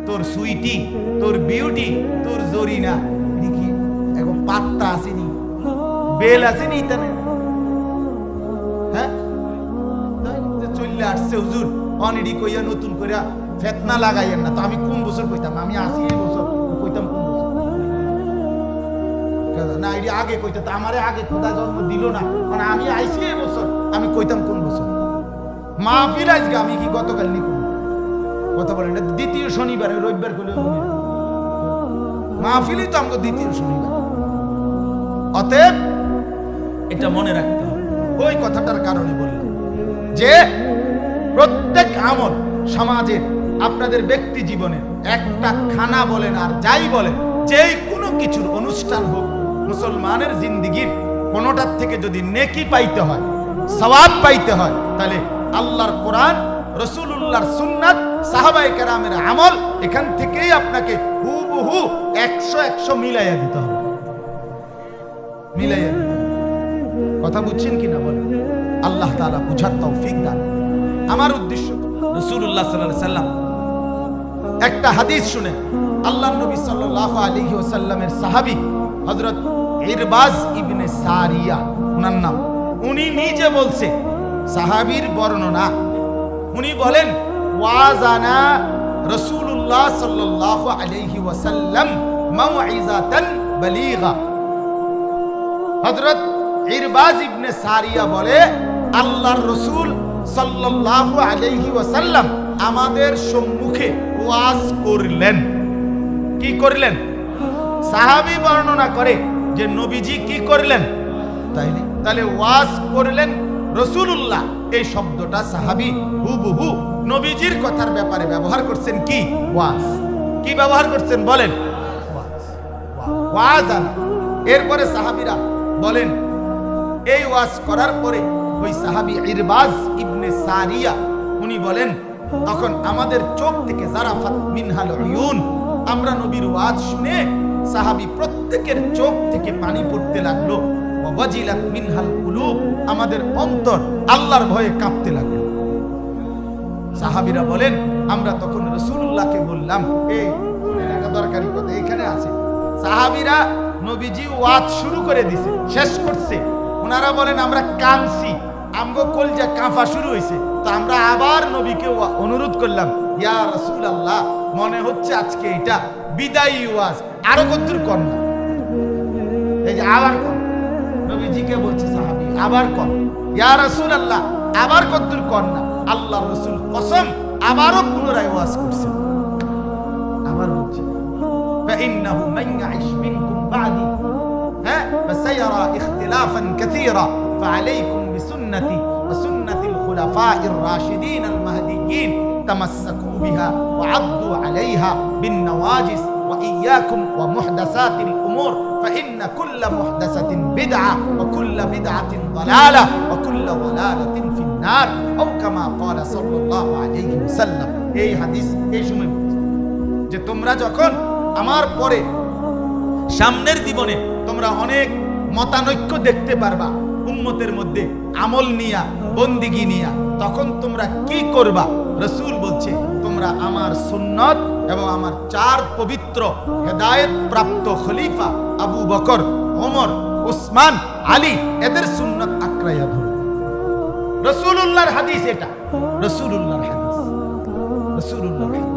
তোর সুইটি, তোর বিউটি, তোর জরিনা দেখি এখন পাত্তা আসেনি, বেল আসেনি তানে, হ্যাঁ চললে আসছে হুজুর অনেডি কইয়া নতুন কইরা ফেতনা লাগাইয়েন না। তো আমি কোন বছর কইতাম, আমি 80 বছর কইতাম কোন বছর না, এটি আগে কইতে তো আমারে আগে খোদা জন্ম দিল না, মানে আমি আইসি এই বছর, আমি কইতাম কোন বছর মাহফিল আজকে আমি কি গতকাল নি কথা বলেন, এটা দ্বিতীয় শনিবার, রবিবার করলে মাহফিলই তো আমাকে দ্বিতীয় শনিবার। অতএব এটা মনে রাখতে হবে। ওই কথাটার কারণে বললাম যে প্রত্যেক আমল সমাজের, আপনাদের ব্যক্তি জীবনের, একটা খানা বলেন আর যাই বলেন, যেই কোনো কিছুর অনুষ্ঠান হোক, মুসলমানের জিন্দিগির কোনোটার থেকে যদি নেকি পাইতে হয়, সওয়াব পাইতে হয়, তাহলে আল্লাহর কোরআন, রাসূলুল্লাহর সুন্নাত, সাহাবায়ে কেরামের আমল, এখান থেকেই আপনাকে হুবহু 100 মিলাইয়া দিতে হবে। মিলাইয়া দিতে হবে। কথা বুঝছেন কিনা বলেন? আল্লাহ তাআলা বুঝার তৌফিক দান। আমার উদ্দেশ্য, রাসূলুল্লাহ সাল্লাল্লাহু আলাইহি ওয়াসাল্লাম একটা হাদিস শুনে, আল্লাহর নবী সাল্লাল্লাহু আলাইহি ওয়াসাল্লামের সাহাবী হযরত ইরবাজ ইবনে সারিয়া ওনার নাম, উনি নিজে বলছে, সাহাবীর বর্ণনা, উনি বলেন ওয়াজানা রাসূলুল্লাহ সাল্লাল্লাহু আলাইহি ওয়াসাল্লাম মাউইজাতান বালিগা। হযরত ইরবাজ ইবনে সারিয়া বলে, আল্লাহর রাসূল সাল্লাল্লাহু আলাইহি ওয়াসাল্লাম আমাদের সম্মুখে ওয়াজ করলেন। কি করলেন? সাহাবী বর্ণনা করে যে নবীজি কি করলেন, তাহলে ওয়াজ করলেন রাসূলুল্লাহ, এই শব্দটা সাহাবী হুবহু নবীজির কথার ব্যাপারে ব্যবহার করছেন। কি ওয়াজ, কি ব্যবহার করছেন বলেন? ওয়াজ। এরপরে সাহাবীরা বলেন, এই ওয়াজ করার পরে ওই সাহাবী ইরবাজ ইবনে সারিয়া উনি বলেন, তখন আমাদের চোখ থেকে জারাফাত মিনহাল উয়ুন, আমরা নবীর ওয়াজ শুনে সাহাবী প্রত্যেকের চোখ থেকে পানি পড়তে লাগলো। ওয়াজিলাত মিনহাল কুলুব, আমাদের অন্তর আল্লাহর ভয়ে কাঁপতে লাগলো। সাহাবীরা বলেন, আমরা তখন রাসূলুল্লাহকে বললাম, এই দরকারি কথা এখানে আছে, সাহাবীরা নবীজি ওয়াজ শুরু করে দিছে, শেষ করছে, ওনারা বলেন আমরা কাঁদছি, আমগো কলজা কাঁপা শুরু হয়েছে। তো আমরা আবার নবীকে অনুরোধ করলাম, ইয়া রাসূলুল্লাহ, মনে হচ্ছে আজকে এটা বিদায়ী ওয়াজ, আরো কতদূর কর না। এই যে আবার কর, নবীজিকে বলছে সাহাবী, আবার কর ইয়া রাসূলুল্লাহ, আবার কতদূর কর না। আল্লাহর রাসূল কসম আবারও পুনরায় ওয়াজ করছে। আবার বলছে, فإنه من يعش منكم بعدي فسيرى اختلافا كثيرا فعليكم بسنتي وسنة الخلفاء الراشدين المهديين تمسكوا بها وعضوا عليها بالنواجذ وإياكم ومحدثات الأمور فإن كل محدثة بدعة وكل بدعة ضلالة وكل ضلالة في النار أو كما قال صلى الله عليه وسلم। এই হাদিস এই সময় যে তোমরা যখন আমার পরে সামনের জীবনে তোমরা অনেক মতানৈক্য দেখতে পারবা উম্মতের মধ্যে, আমল নিয়া, বন্দিগি নিয়া, তখন তোমরা কি করবা? রাসূল বলছে, তোমরা আমার সুন্নত এবং আমার 4 পবিত্র হেদায়েত প্রাপ্ত খলিফা আবু বকর, ওমর, উসমান, আলী, এদের সুন্নত আঁকড়াইয়া ধরো। রাসূলুল্লাহর হাদিস এটা, রাসূলুল্লাহর হাদিস, রাসূলুল্লাহর হাদিস।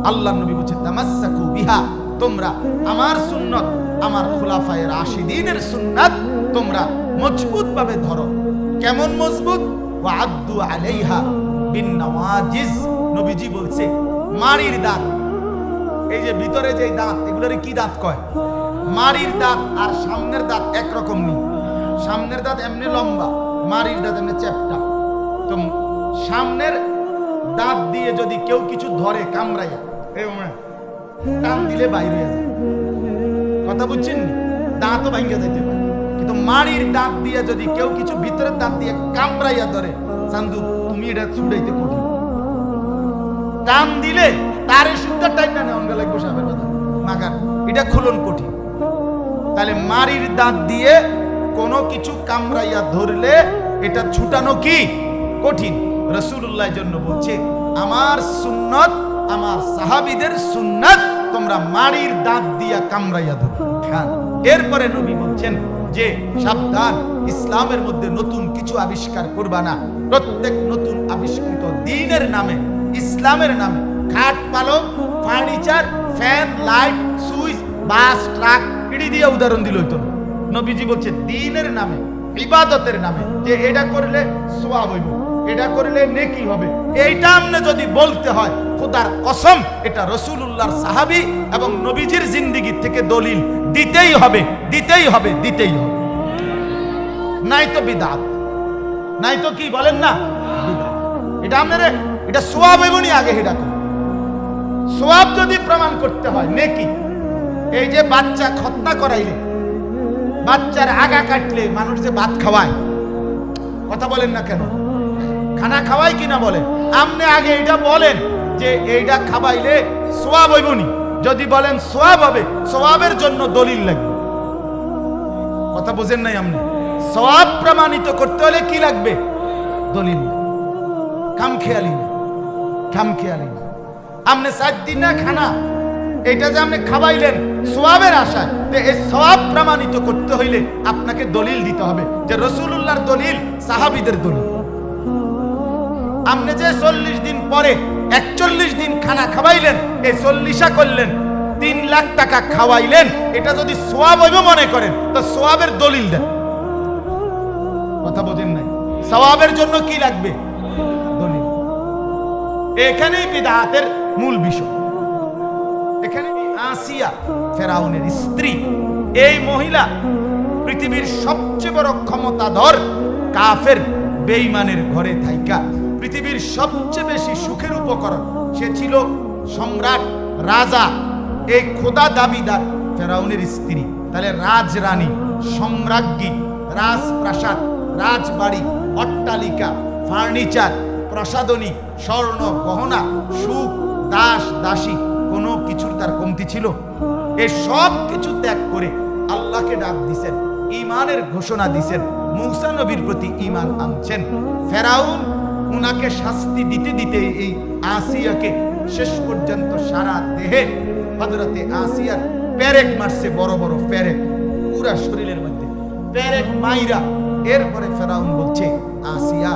আল্লাহর নবী বলেছেন, তামাসসাকু বিহা, তোমরা আমার সুন্নত, আমার খুলাফায়ে রাশিদিনের সুন্নাত তোমরা মজবুত ভাবে ধরো। কেমন মজবুত? ওয়াআদ্দু আলাইহা বিন নওয়াজিজ। নবীজি বলছে, মাড়ির দাঁত, এই যে ভিতরে যে দাঁত, এগুলোরে কি দাঁত কয়? মাড়ির দাঁত আর সামনের দাঁত একরকম নেই। সামনের দাঁত এমনি লম্বা, মাড়ির দাঁত এমনি চ্যাপ্টা। তো সামনের দাঁত দিয়ে যদি কেউ কিছু ধরে কামড়াইয়া, টান দিলে বাইরে হয়ে যায়। কথা বুঝছেন? দাঁতও ভাঙ্গা যাইতে পারে, কিন্তু মাড়ির দাঁত দিয়ে যদি কেউ কিছু ভিতরের দাঁত দিয়ে কামড়াইয়া ধরে, চান্দু তুমি এটা ছুটাইতে কঠিন। টান দিলে তারে সুদ্ধা টাইম না অঙ্গ লাগবে সাপের কথা মাগার, এটা খুলন কঠিন। তাহলে মাড়ির দাঁত দিয়ে কোনো কিছু কামড়াইয়া ধরলে এটা ছুটানো কি কঠিন। রাসূলুল্লাহর জন্য বলছে, আমার সুন্নত, আমার সাহাবীদের সুন্নাত তোমরা মাড়ির দাঁত দিয়া কামড়াইয়া ধরো। এরপরে নবী বলছেন যে সাবধান, ইসলামের মধ্যে নতুন কিছু আবিষ্কার করবা না। প্রত্যেক নতুন আবিষ্কৃত দ্বীনের নামে, ইসলামের নামে খাট পালং furniture fan light switch bus truck এটি দিয়ে উদাহরণ দিল হইতো। নবীজি বলছে দ্বীনের নামে ইবাদতের নামে যে এটা করলে সওয়াব হইব, এটা করলে নেকি হবে, এইটা আপনি যদি বলতে হয় খোদার কসম এটা রাসূলুল্লাহর সাহাবী এবং নবীজির জিন্দেগি থেকে দলিল দিতেই হবে, দিতেই হবে, দিতেই হবে। নাই তো বিদআত, নাই তো কি বলেন না বিদআত। এটা আপনারে এটা সওয়াব হইবনি আগে এটা করুন। সওয়াব যদি প্রমাণ করতে হয় নেকি, এই যে বাচ্চা খতনা করাইলে, বাচ্চার আগা কাটলে মানুষ যে ভাত খাওয়ায়, কথা বলেন না কেন? খানা খাওয়াই কিনা বলেন? আপনি আগে এটা বলেন যে এইটা খাওয়াইলে সওয়াব হইবনি। যদি বলেন সওয়াব হবে, সওয়াবের জন্য দলিল লাগবে। কথা বুঝেন নাই আপনি? সওয়াব প্রমাণিত করতে হলে কি লাগবে? দলিল। খামখেয়ালি না, খামখেয়ালি না। আপনি 4 দিন না খানা, এটা যে আপনি খাওয়াইলেন সওয়াবের আশায়, এই সওয়াব প্রমাণিত করতে হইলে আপনাকে দলিল দিতে হবে যে রাসূলুল্লাহর দলিল, সাহাবীদের দলিল। আপনি যে 40 দিন পরে 41 দিন খানা খাওয়াইলেন, এই 40 করলেন, 3 লাখ টাকা খাওয়াইলেন, এটা যদি সওয়াব হইব মনে করেন তো সওয়াবের দলিল দেন। কথা বোঝেন নাই? সওয়াবের জন্য কি লাগবে? দলিল। এখানেই বিদআতের মূল বিষয়। এখানে আসিয়া ফেরাউনের স্ত্রী, এই মহিলা পৃথিবীর সবচেয়ে বড় ক্ষমতাধর কাফের বেঈমানের ঘরে থাইকা পৃথিবীর সবচেয়ে বেশি সুখের উপকরণ, সে ছিল সম্রাট, রাজা, এই খোদা দাবিদার ফেরাউনের স্ত্রী। তাহলে রাজরানী, সম্রাজ্ঞী, রাজপ্রাসাদ, রাজবাড়ি, অট্টালিকা, ফার্নিচার, প্রসাদনী, স্বর্ণ গহনা, সুখ, দাস দাসী, কোনো কিছুর তার কমতি ছিল? এই সব কিছু ত্যাগ করে আল্লাহকে ডাক দিছেন, ঈমানের ঘোষণা দিছেন, মূসা নবীর প্রতি ঈমান আনছেন। ফেরাউন উনাকে শাস্তি দিতে দিতে এই আসিয়াকে শেষ পর্যন্ত সারা দেহে হযরতে আসিয়ার পেরেক মারছে, বড় বড় পেরেক, পুরা শরীরের মধ্যে পেরেক মাইরা। এরপরে ফেরাউন বলছে, আসিয়া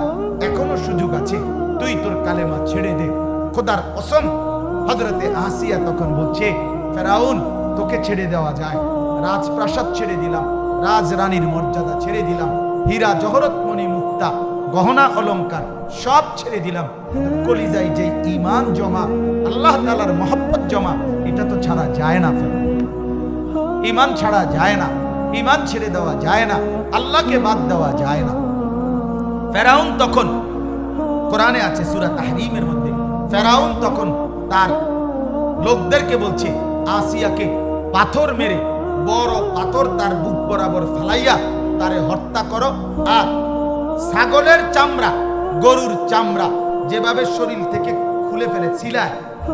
এখনো সুযোগ আছে, তুই তোর কালেমা ছেড়ে দে। খোদার কসম, হযরতে আসিয়া তখন বলছে, ফেরাউন তোকে ছেড়ে দেওয়া যায়, রাজপ্রাসাদ ছেড়ে দিলাম, রাজরানীর মর্যাদা ছেড়ে দিলাম, হীরা জহরত মণি মুক্তা গহনা অলংকার সব ছেড়ে দিলাম, কলিজায় যে ঈমান জমা, আল্লাহ তাআলার মহব্বত জমা, এটা তো ছাড়া যায় না। ঈমান ছাড়া যায় না, ঈমান ছেড়ে দেওয়া যায় না, আল্লাহকে বাদ দেওয়া যায় না। ফেরাউন তখন, কোরআনে আছে সূরা তাহরীমের মধ্যে, ফেরাউন তখন তার লোকদেরকে বলছে, আসিয়াকে পাথর মেরে, বড় পাথর তার বুক বরাবর ফেলাইয়া তারে হত্যা করো, আর ছাগলের চামড়া, গরুর চামড়া যেভাবে শরীর থেকে খুলে ফেলে ছিলায়,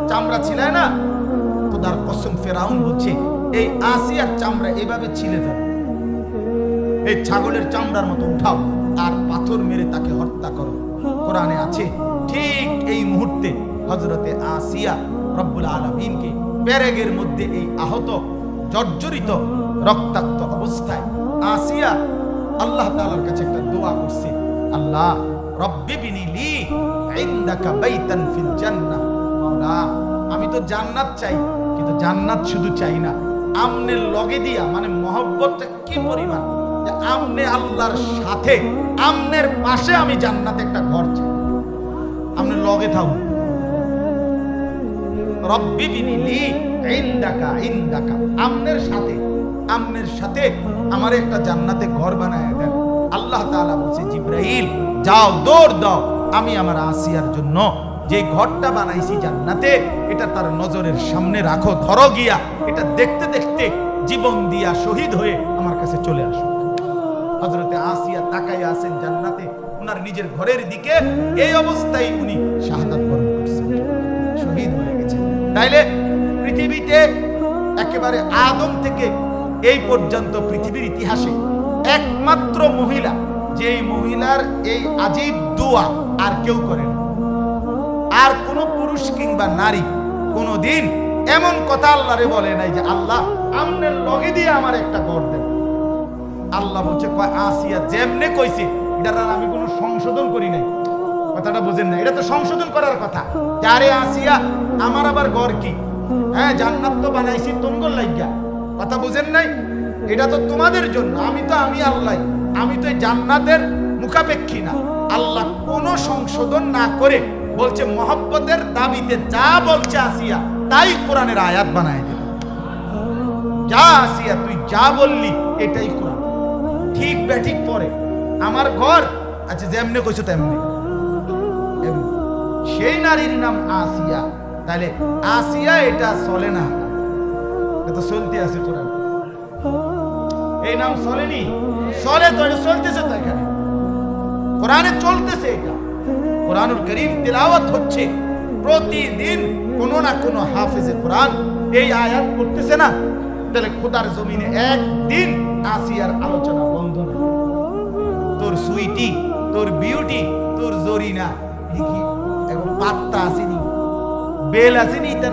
চামড়া ছিলায় না, খোদার কসম ফেরাউন বলছে এই আসিয়ার চামড়া এভাবে ছিলে ফেলে, এই ছাগলের চামড়ার মতো উঠাও আর পাথর মেরে তাকে হত্যা করো। কোরআনে আছে। ঠিক এই মুহূর্তে হযরতে আসিয়া রব্বুল আলামিনকে পেরেকের মধ্যে এই আহত, জর্জরিত, রক্তাক্ত অবস্থায় আসিয়া আল্লাহ তাআলার কাছে একটা দোয়া করছে, আল্লাহ রব্বি বিনি লি ইনদাকা বাইতান ফিল জান্নাহ। মাওলা আমি তো জান্নাত চাই, কিন্তু জান্নাত শুধু চাই না, আমনের লগে দিয়া, মানে মহব্বতটা কি পরিমাণ যে আমনে আল্লাহর সাথে, আমনের পাশে আমি জান্নাতে একটা ঘর চাই, আমনের লগে থাকুন। রব্বি বিনি লি ইনদাকা, ইনদাকা আমনের সাথে, আমনের সাথে আমার একটা জান্নাতে ঘর বানায় দেন। আল্লাহ তাআলা বলছে, জিবরাইল যাও, দৌড় দাও, আমি আমার আসিয়ার জন্য যে ঘরটা বানাইছি জান্নাতে, এটা তার নজরের সামনে রাখো, ধরো গিয়া, এটা দেখতে দেখতে জীবন দিয়া শহীদ হয়ে আমার কাছে চলে আসো। হযরতে আসিয়া তাকায় আছেন জান্নাতে, ওনার নিজের ঘরের দিকে, এই অবস্থায় উনি শাহাদাত বরণ করছেন, শহীদ হয়ে গেছেন। তাইলে পৃথিবীতে একেবারে আদম থেকে এই পর্যন্ত পৃথিবীর ইতিহাসে একমাত্র মহিলা, যে মহিলার এই আজীব দোয়া আর কেউ করে না, আর কোন পুরুষ কিংবা নারী কোনদিন এমন কথা আল্লাহরে বলে নাই যে আল্লাহ আমনের লগে দিয়ে আমার একটা ঘর দেন। আল্লাহ বলছে কয় আসিয়া যেমনে কইছে এটা আমি কোনো সংশোধন করি নাই। কথাটা বুঝেন না, এটা তো সংশোধন করার কথা। আরে আসিয়া আমার আবার ঘর কি? হ্যাঁ, জান্নাত তো বানাইছি তোমগর লাগিয়া। কথা বুঝেন নাই? এটা তো তোমাদের জন্য। আমি আল্লাহ, আমি তো এই জান্নাতের মুখাপেক্ষী না। আল্লাহ কোনো সংশোধন না করে বলছে মহব্বতের দাবিতে যা বলছে আসিয়া তাই কোরআনের আয়াত বানায় দিল। যা আসিয়া তুই যা বললি এটাই কোরআন। ঠিক ব্যাঠিক পরে আমার ঘর আচ্ছা যেমনে কইছো তেমনি। সেই নারীর নাম আসিয়া, তাহলে আসিয়া এটা চলে না, এটা চলতে আছে কোরআন। এই নাম চলেনি, চলে তো, এটা চলতেছে তো, এখানে কোরআনে চলতেছে। এটা কোরআনুল কারীম তেলাওয়াত হচ্ছে প্রতিদিন, কোনো না কোনো হাফেজে কোরআন এই আয়াত পড়তেছে না। তাহলে খোদার জমিনে একদিন আসিয়ার আলোচনা বন্ধ না। তোর সুইটি, তোর বিউটি, তোর জরিনা দেখি এখন পাত্তা আসেনি, বেল আসেনি, তা